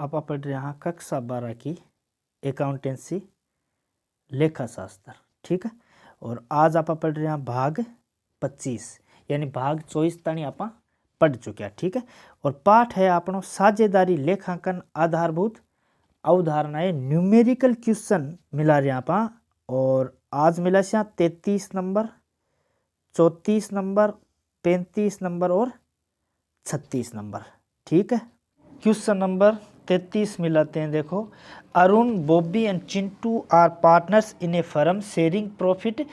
आप पढ़ रहे हैं कक्षा 12 की अकाउंटेंसी लेखा शास्त्र, ठीक है। और आज आप पढ़ रहे हैं भाग 25 यानी भाग 24 तानी आप पढ़ चुके हैं, ठीक है। और पाठ है आपनो साझेदारी लेखांकन आधारभूत अवधारणाएं न्यूमेरिकल क्वेश्चन मिला रहे आप। और आज मिला से 33 नंबर, 34 नंबर, 35 नंबर और 36 नंबर, ठीक है। क्वेश्चन नंबर 33 मिलाते हैं। देखो, Arun, Bobby and Chintu are partners in a firm sharing profit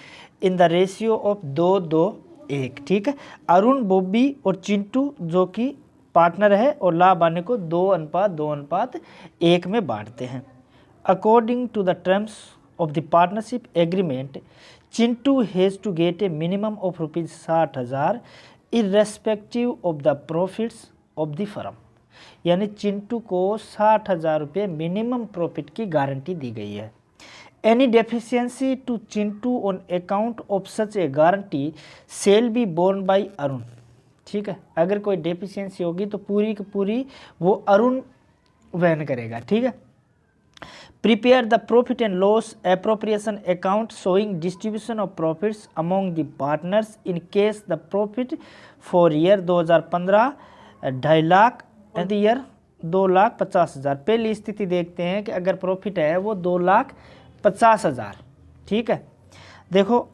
in the ratio of 2-2-1, ठीक है। अरुण, बॉबी और चिंटू जो कि पार्टनर है और लाभ आने को 2:2:1 में बांटते हैं। According to the terms of the partnership agreement, Chintu has to get a minimum of ₹60,000 irrespective of the profits of the firm. यानी चिंटू को 60,000 रुपये मिनिमम प्रॉफिट की गारंटी दी गई है। Any deficiency to Chintu on account of such a guarantee shall be borne by Arun, ठीक है। अगर कोई डेफिशिएंसी होगी तो पूरी की पूरी वो अरुण वहन करेगा, ठीक है। Prepare the profit and loss appropriation account showing distribution of profits among the partners in case the profit for year 2015 2.5 lakh and year 2,50,000। पहली स्थिति देखते हैं कि अगर प्रॉफिट है वो 2,50,000, ठीक है। देखो,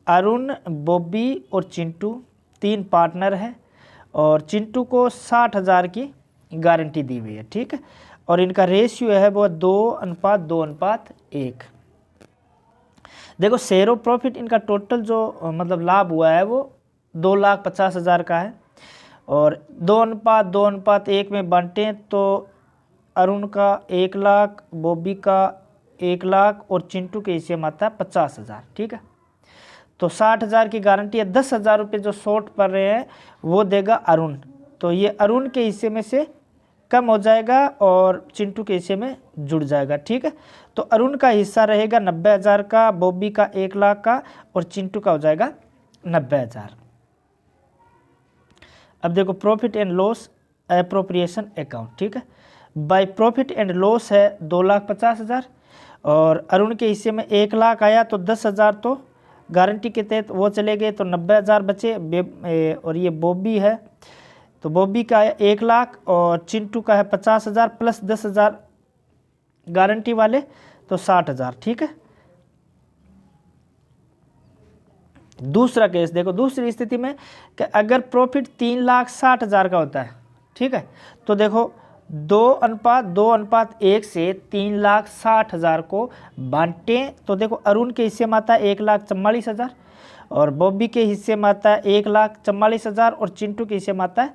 अरुण, बॉबी और चिंटू 3 पार्टनर है और चिंटू को 60,000 की गारंटी दी हुई है, ठीक है। और इनका रेशियो है वो 2:2:1। देखो, शेयर ऑफ प्रॉफिट इनका टोटल जो मतलब लाभ हुआ है वो 2,50,000 का है और 2:2:1 में बांटे तो अरुण का 1 लाख, बॉबी का 1 लाख और चिंटू के हिस्से में आता है 50,000, ठीक है। तो 60,000 की गारंटी है। 10,000 रुपये जो शॉर्ट पड़ रहे हैं वो देगा अरुण, तो ये अरुण के हिस्से में से कम हो जाएगा और चिंटू के हिस्से में जुड़ जाएगा, ठीक है। तो अरुण का हिस्सा रहेगा 90,000 का, बॉबी का 1 लाख का और चिंटू का हो जाएगा 90,000। अब देखो, profit and loss appropriation account, ठीक है। बाय प्रॉफिट एंड लॉस है 2,50,000 और अरुण के हिस्से में 1 लाख आया तो 10,000 तो गारंटी के तहत वो चले गए तो 90,000 बचे। और ये बॉबी है तो बॉबी का है 1 लाख और चिंटू का है 50,000 प्लस 10,000 गारंटी वाले तो 60,000, ठीक है। दूसरा केस देखो, दूसरी स्थिति में कि अगर प्रॉफिट 3,60,000 का होता है, ठीक है, तो देखो 2:2:1 से 3,60,000 को बांटें तो देखो अरुण के हिस्से में आता है 1,44,000 और बॉबी के हिस्से में आता है 1,44,000 और चिंटू के हिस्से में आता है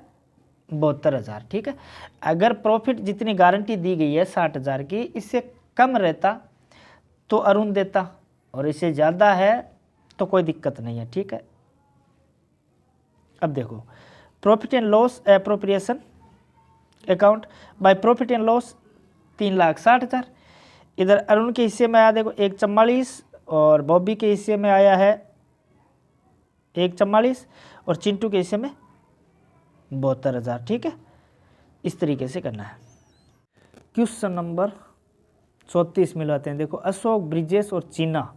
72,000, ठीक है। अगर प्रॉफिट जितनी गारंटी दी गई है 60,000 की, इससे कम रहता तो अरुण देता और इससे ज़्यादा है तो कोई दिक्कत नहीं है, ठीक है। अब देखो, profit and loss appropriation account by profit and loss 3,60,000। इधर अरुण के हिस्से में आया देखो 1,44 और बॉबी के हिस्से में आया है 1,44 और चिंटू के हिस्से में 72,000, ठीक है। इस तरीके से करना है। क्वेश्चन नंबर 34 मिलाते हैं। देखो, अशोक, ब्रिजेश और Cheena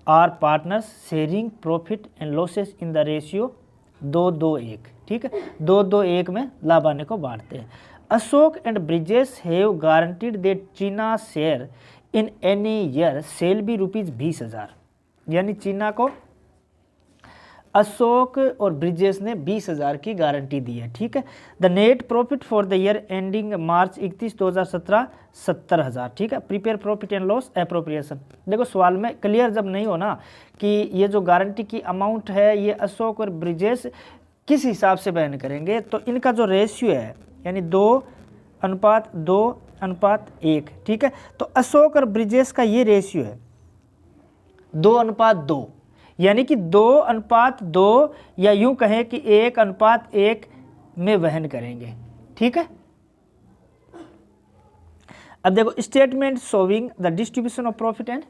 are partners sharing profit and losses in the ratio 2:2:1, ठीक है। 2:2:1 में लाभ आने को बांटते हैं। Ashok and Brijesh have guaranteed that Cheena share in any year shall be ₹20,000। यानी चीना को अशोक और ब्रिजेश ने 20,000 की गारंटी दी है, ठीक है। The net profit for the year ending March 31, 2017 70,000, ठीक है। Prepare profit and loss appropriation. देखो, सवाल में क्लियर जब नहीं हो ना कि ये जो गारंटी की अमाउंट है ये अशोक और ब्रिजेश किस हिसाब से बयान करेंगे, तो इनका जो रेशियो है यानी 2:2:1, ठीक है। तो अशोक और ब्रिजेश का ये रेशियो है 2:2, यानी कि 2:2 या यूं कहें कि 1:1 में वहन करेंगे, ठीक है। अब देखो, statement showing the distribution of profit and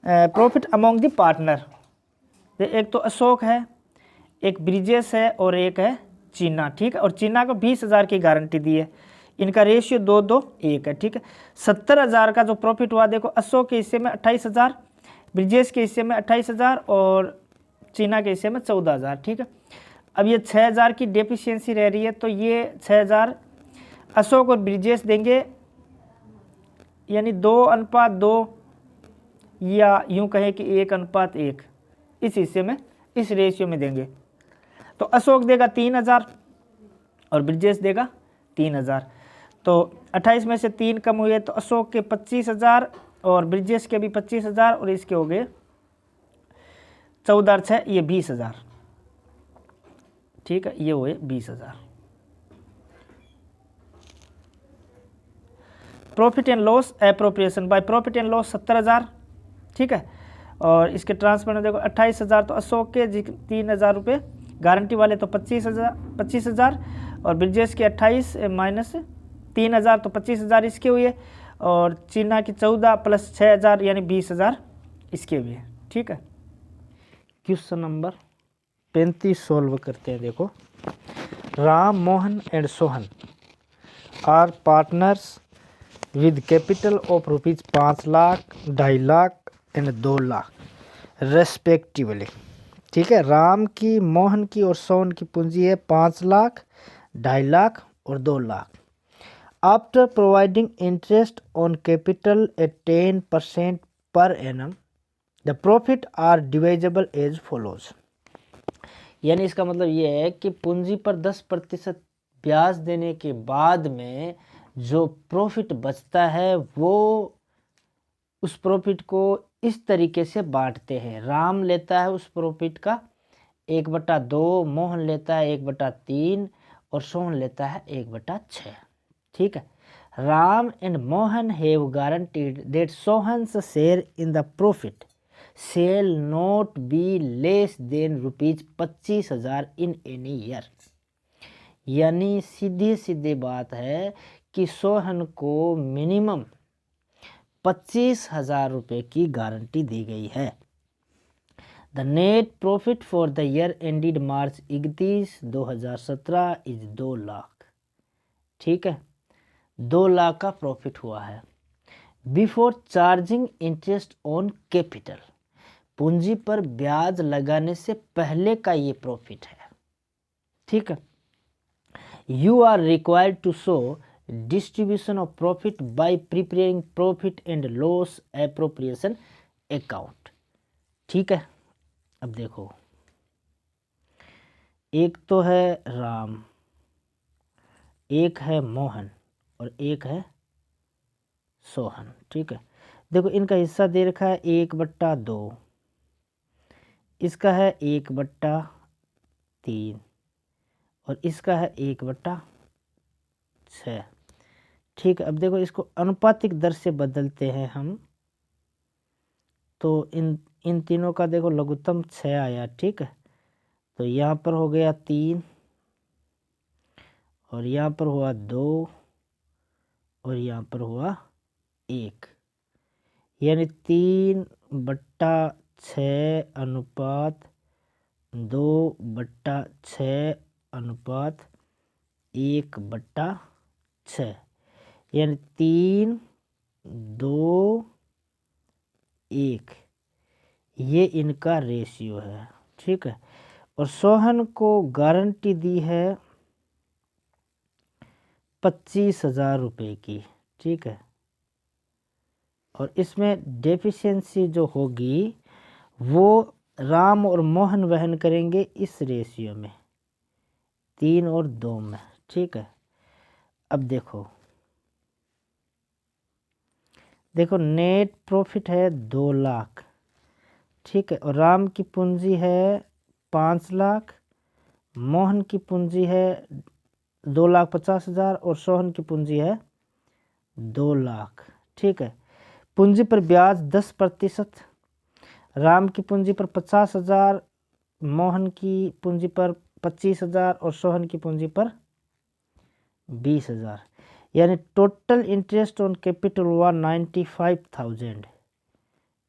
profit among the partner. एक तो अशोक है, एक ब्रिजेश है और एक है चीना, ठीक है। और चीना को 20,000 की गारंटी दी है। इनका रेशियो 2-2-1 है, ठीक है। 70,000 का जो प्रॉफिट हुआ, देखो अशोक के हिस्से में 28,000, ब्रिजेश के हिस्से में 28,000 और चीना के हिस्से में 14,000, ठीक है। अब ये 6,000 की डेफिशिएंसी रह रही है, तो ये 6,000 अशोक और ब्रिजेश देंगे, यानी 2:2 या यूं कहें कि 1:1 इस हिस्से में, इस रेशियो में देंगे। तो अशोक देगा 3,000 और ब्रिजेश देगा 3,000। तो 28 में से 3 कम हुए, तो अशोक के 25,000 और ब्रिजेश के भी 25,000 और इसके हो गए 14,6 ये 20,000, ठीक है, ये हुए 20,000। Profit and loss appropriation by profit and loss 70,000, ठीक है। और इसके ट्रांसफर में देखो 28,000 तो अशोक के 3,000 रुपये, गारंटी वाले तो 25,000 और ब्रिजेश के 28 माइनस 3,000 तो 25,000 इसके हुए, और चीना की 14 प्लस 6,000 यानी 20,000 इसके हुए, ठीक है। क्वेश्चन नंबर 35 सॉल्व करते हैं। देखो, Ram, Mohan and Sohan are partners with capital of rupees 5 lakh, 2.5 lakh and 2 lakh respectively, ठीक है। राम की, मोहन की और सोहन की पूंजी है 5 लाख, 2.5 लाख और 2 lakh. After providing interest on capital at 10% per annum, the profit are divisible as follows. यानी इसका मतलब ये है कि पूंजी पर 10% ब्याज देने के बाद में जो प्रॉफिट बचता है वो उस प्रॉफिट को इस तरीके से बांटते हैं। राम लेता है उस प्रॉफिट का 1/2, मोहन लेता है 1/3 और सोहन लेता है 1/6, ठीक है। Ram and Mohan have guaranteed that Sohan's share in the profit shall not be less than rupees 25,000 in any year. यानी सीधे बात है कि सोहन को मिनिमम 25,000 रुपये की गारंटी दी गई है। The net profit for the year ended March 31, 2017 is 2 lakh, ठीक है। 2 लाख का प्रॉफिट हुआ है। Before charging interest on capital, पूंजी पर ब्याज लगाने से पहले का ये प्रॉफिट है, ठीक है। You are required to show distribution of profit by preparing profit and loss appropriation account, ठीक है। अब देखो, एक तो है राम, एक है मोहन और एक है सोहन, ठीक है। देखो, इनका हिस्सा दे रखा है 1/2, इसका है 1/3 और इसका है 1/6, ठीक है। अब देखो, इसको अनुपातिक दर से बदलते हैं हम, तो इन तीनों का देखो लघुत्तम 6 आया, ठीक है। तो यहाँ पर हो गया 3 और यहाँ पर हुआ 2 और यहाँ पर हुआ 1, यानी 3/6 अनुपात 2/6 अनुपात 1/6, यानी 3, 2, 1 ये इनका रेशियो है, ठीक है। और सोहन को गारंटी दी है 25,000 रुपये की, ठीक है। और इसमें डेफिशिएंसी जो होगी वो राम और मोहन वहन करेंगे इस रेशियो में 3 और 2 में, ठीक है। अब देखो नेट प्रॉफिट है 2 लाख, ठीक है। और राम की पूंजी है 5 लाख, मोहन की पूंजी है 2,50,000 और सोहन की पूंजी है 2 लाख, ठीक है। पूंजी पर ब्याज 10%, राम की पूंजी पर 50,000, मोहन की पूंजी पर 25,000 और सोहन की पूंजी पर 20,000, यानी टोटल इंटरेस्ट ऑन कैपिटल हुआ 95,000,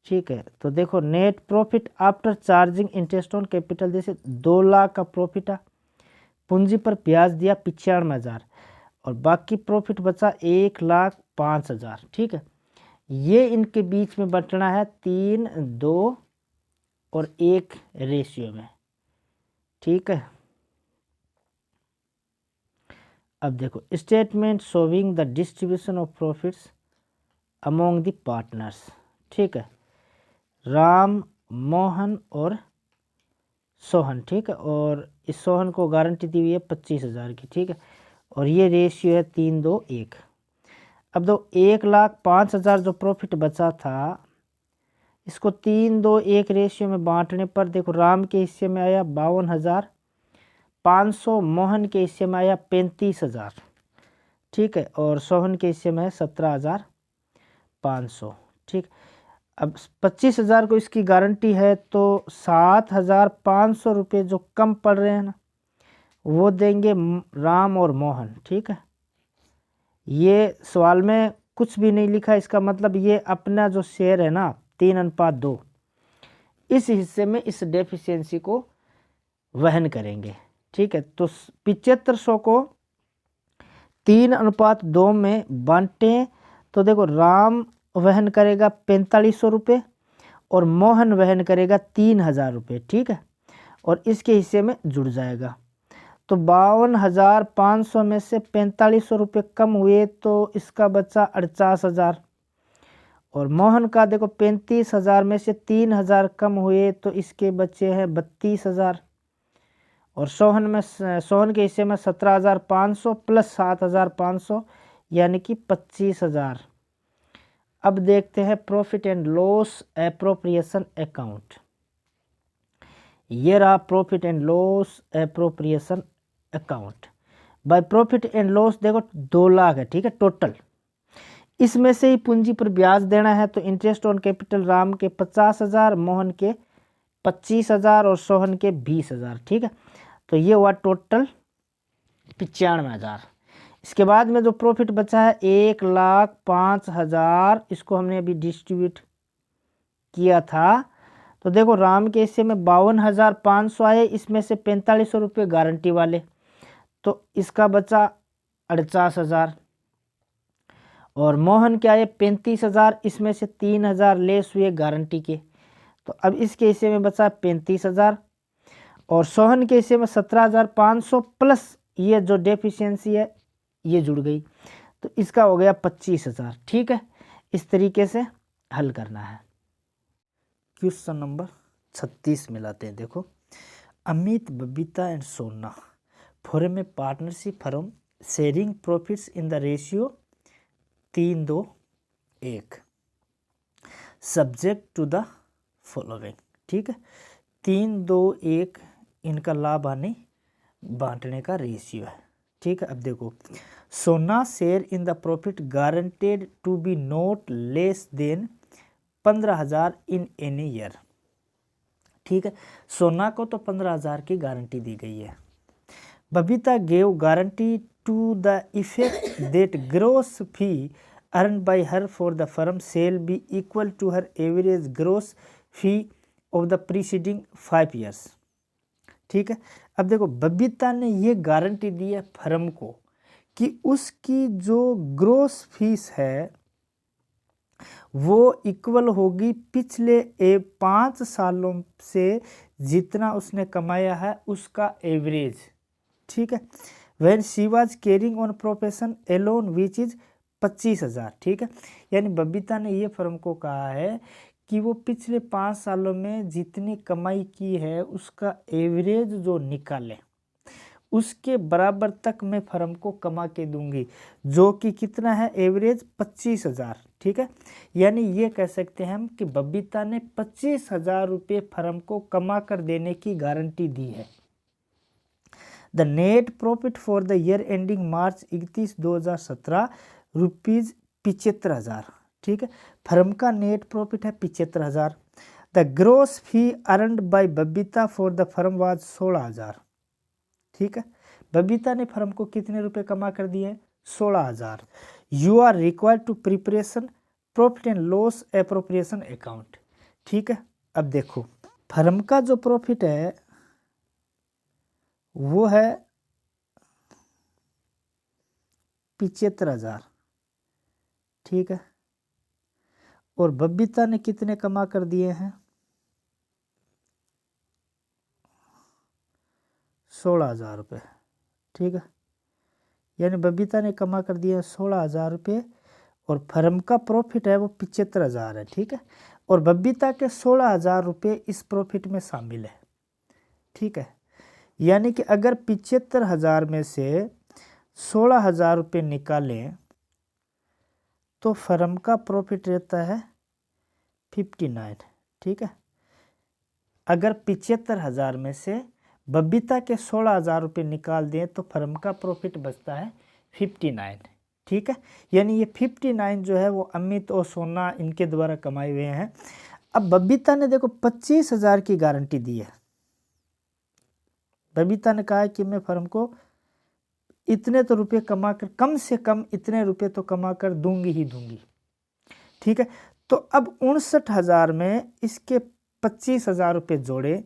ठीक है। तो देखो, net profit after charging interest on capital, जैसे 2 लाख का प्रॉफिट है, पूंजी पर ब्याज दिया 95,000 और बाकी प्रॉफिट बचा 1,05,000। ठीक है, ये इनके बीच में बंटना है 3, 2 और 1 रेशियो में। ठीक है, अब देखो statement showing the distribution of profits among the partners. ठीक है, राम, मोहन और सोहन। ठीक है, और इस सोहन को गारंटी दी हुई है 25,000 की। ठीक है, और ये रेशियो है 3, 2, 1। अब दो 1,05,000 जो प्रॉफिट बचा था, इसको 3, 2, 1 रेशियो में बांटने पर देखो राम के हिस्से में आया 52,500, मोहन के हिस्से में आया 35,000। ठीक है, और सोहन के हिस्से में है 17,500। ठीक, अब 25,000 को इसकी गारंटी है, तो 7,500 रुपये जो कम पड़ रहे हैं ना, वो देंगे राम और मोहन। ठीक है, ये सवाल में कुछ भी नहीं लिखा, इसका मतलब ये अपना जो शेयर है ना 3:2, इस हिस्से में इस डेफिशिएंसी को वहन करेंगे। ठीक है, तो 7500 को 3:2 में बांटें तो देखो राम वहन करेगा 4500 रुपये और मोहन वहन करेगा 3,000 रुपये। ठीक है, और इसके हिस्से में जुड़ जाएगा। तो 52,500 में से 4500 रुपये कम हुए तो इसका बचा 48,000। और मोहन का देखो 35,000 में से 3,000 कम हुए तो इसके बचे हैं 32,000। और सोहन के हिस्से में 17,500 प्लस 7,500 यानी कि 25,000। अब देखते हैं profit and loss appropriation account. ये रहा profit and loss appropriation account. By profit and loss देखो 2 लाख है। ठीक है, टोटल इसमें से ही पूंजी पर ब्याज देना है, तो इंटरेस्ट ऑन कैपिटल राम के 50,000, मोहन के 25,000 और सोहन के 20,000। ठीक है, तो ये हुआ टोटल 95,000। इसके बाद में जो प्रॉफिट बचा है 1,05,000, इसको हमने अभी डिस्ट्रीब्यूट किया था। तो देखो राम के हिस्से में 52,500 आए, इसमें से 4500 रुपये गारंटी वाले, तो इसका बचा 48,000। और मोहन के आए 35,000, इसमें से 3,000 लेस हुए गारंटी के, तो अब इसके हिस्से में बचा 35,000। और सोहन के हिस्से में 17,500 प्लस ये जो डेफिशिएंसी है ये जुड़ गई, तो इसका हो गया 25,000। ठीक है, इस तरीके से हल करना है। क्वेश्चन नंबर 36 में लाते हैं। देखो, Amit, Babita and Sona form a partnership firm sharing profits in the ratio 3, 2, 1 subject to the following. ठीक है, 3, 2, 1 इनका लाभ हानि बांटने का रेशियो है। ठीक है, अब देखो Sona share in the profit guaranteed to be not less than 15,000 in any year. ठीक है, सोना को तो 15,000 की गारंटी दी गई है। Babita gave guarantee to the effect that gross fee earn by her for the firm shall be equal to her average gross fee of the preceding 5 years. ठीक है, अब देखो बबीता ने ये गारंटी दी है फर्म को कि उसकी जो ग्रोस फीस है वो इक्वल होगी पिछले 5 सालों से जितना उसने कमाया है उसका एवरेज। ठीक है, when she was carrying on profession alone which is 25,000। ठीक है, यानी बबीता ने ये फर्म को कहा है कि वो पिछले 5 सालों में जितनी कमाई की है उसका एवरेज जो निकाले उसके बराबर तक मैं फर्म को कमा के दूंगी, जो कि कितना है एवरेज 25,000। ठीक है, यानी ये कह सकते हैं हम कि बबीता ने 25,000 रुपये फर्म को कमा कर देने की गारंटी दी है। The net profit for the year ending March 31, 2017 rupees 75,000। ठीक है, फर्म का नेट प्रॉफिट है 75,000। The gross fee earned by Babita for the firm was 16,000। ठीक है, बबीता ने फर्म को कितने रुपए कमा कर दिए? 16,000। You are required to preparation profit and loss appropriation account. ठीक है, अब देखो फर्म का जो प्रॉफिट है वो है 75,000, ठीक है। और बबीता ने कितने कमा कर दिए हैं? 16,000 रुपये, ठीक है। यानी बबीता ने कमा कर दिया 16,000 रुपये और फर्म का प्रॉफिट है वो 75,000 है, ठीक है। और बबीता के 16,000 रुपये इस प्रॉफिट में शामिल है, ठीक है। यानी कि अगर 75,000 में से 16,000 रुपये निकालें तो फर्म का प्रॉफिट रहता है 59, ठीक है। अगर 75,000 में से बबीता के 16,000 रुपये निकाल दें तो फर्म का प्रॉफिट बचता है 59, ठीक है। यानी ये 59 जो है वो अमित और सोना इनके द्वारा कमाए हुए हैं। अब बबीता ने देखो 25,000 की गारंटी दी है। बबीता ने कहा है कि मैं फर्म को इतने तो रुपये कमा कर, कम से कम इतने रुपये तो कमा कर दूंगी ही दूंगी, ठीक है। तो अब 59,000 में इसके 25,000 रुपये जोड़े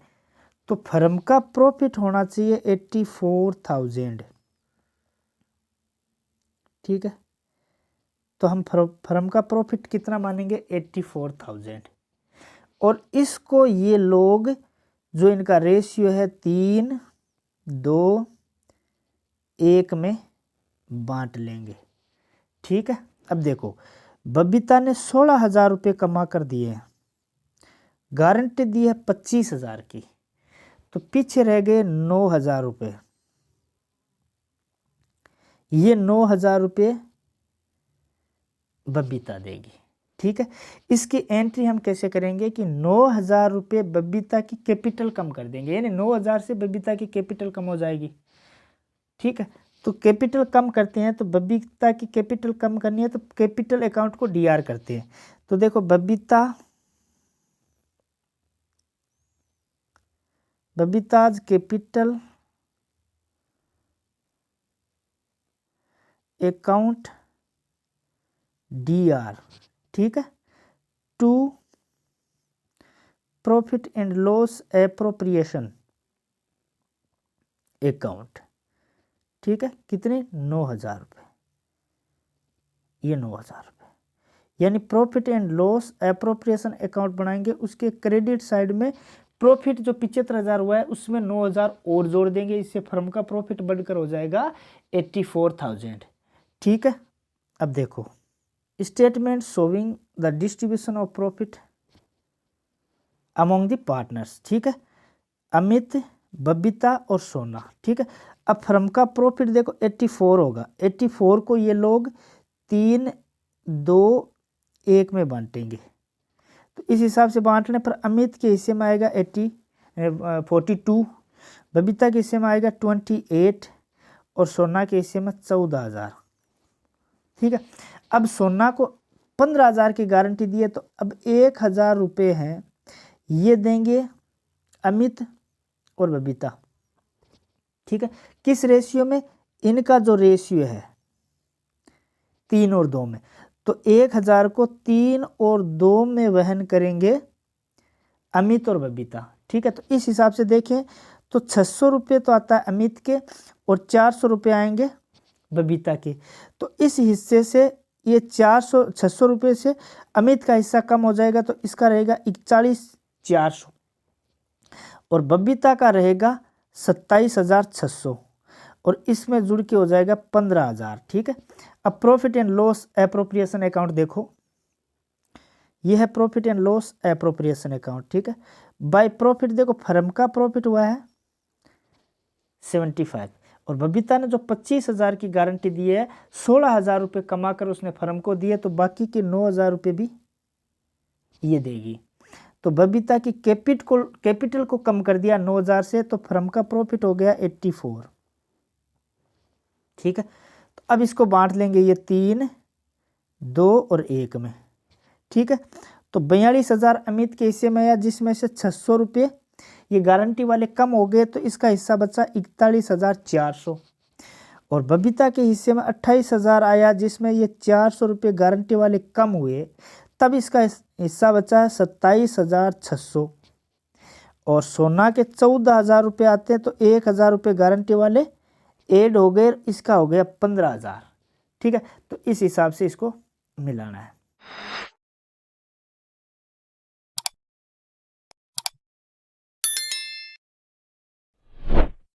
तो फर्म का प्रॉफिट होना चाहिए 84,000, ठीक है। तो हम फर्म का प्रॉफिट कितना मानेंगे? 84,000। और इसको ये लोग जो इनका रेशियो है 3-2-1 में बांट लेंगे, ठीक है। अब देखो बबीता ने 16,000 रुपये कमा कर दिए हैं, गारंटी दी है 25,000 की, तो पीछे रह गए 9,000 रुपये। ये 9,000 रुपये बबीता देगी, ठीक है। इसकी एंट्री हम कैसे करेंगे कि 9,000 रुपये बबीता की कैपिटल कम कर देंगे, यानी 9,000 से बबीता की कैपिटल कम हो जाएगी, ठीक है। तो कैपिटल कम करते हैं, तो बबीता की कैपिटल कम करनी है तो कैपिटल अकाउंट को डीआर करते हैं। तो देखो बबीताज कैपिटल अकाउंट डीआर, ठीक है, to profit and loss appropriation account, ठीक है। कितने? 9,000 रुपये, ये 9,000 रुपये। यानी profit and loss appropriation account बनाएंगे, उसके क्रेडिट साइड में प्रॉफिट जो 75,000 हुआ है उसमें 9,000 और जोड़ देंगे, इससे फर्म का प्रॉफिट बढ़कर हो जाएगा 84,000, ठीक है। अब देखो statement showing the distribution of profit among the partners, ठीक है, अमित, बबीता और सोना, ठीक है। अब फर्म का प्रॉफिट देखो 84 होगा, 84 को ये लोग 3-2-1 में बांटेंगे, तो इस हिसाब से बांटने पर अमित के हिस्से में आएगा 42, बबीता के हिस्से में आएगा 28 और सोना के हिस्से में 14,000, ठीक है। अब सोना को 15,000 की गारंटी दी है, तो अब 1,000 रुपये हैं ये देंगे अमित और बबीता, ठीक है। किस रेशियो में? इनका जो रेशियो है 3 और 2 में, तो 1,000 को 3 और 2 में वहन करेंगे अमित और बबीता, ठीक है। तो इस हिसाब से देखें तो 600 रुपये तो आता है अमित के और 400 रुपये आएंगे बबीता के। तो इस हिस्से से ये 600 रुपये से अमित का हिस्सा कम हो जाएगा, तो इसका रहेगा 41,400 और बबीता का रहेगा 27,600 और इसमें जुड़ के हो जाएगा 15,000, ठीक है। अब profit and loss appropriation account देखो, यह है profit and loss appropriation account, ठीक है। बाय प्रॉफिट देखो फर्म का प्रॉफिट हुआ है 75 और बबीता ने जो 25,000 की गारंटी दी है 16,000 रुपये कमा कर उसने फर्म को दिए, तो बाकी के 9,000 रुपये भी ये देगी। तो बबीता की कैपिटल को कम कर दिया 9,000 से, तो फर्म का प्रॉफिट हो गया 84, ठीक है। तो अब इसको बांट लेंगे ये 3-2 और 1 में, ठीक है। तो 42,000 अमित के हिस्से में आया, जिसमें से 600 रुपये ये गारंटी वाले कम हो गए, तो इसका हिस्सा बचा 41,400 और बबीता के हिस्से में 28,000 आया, जिसमें ये 400 रुपये गारंटी वाले कम हुए, तब इसका हिस्सा बचा 27,600 और सोना के 14,000 रुपये आते हैं, तो 1,000 रुपये गारंटी वाले ऐड हो गए, इसका हो गया 15,000, ठीक है। तो इस हिसाब से इसको मिलाना है।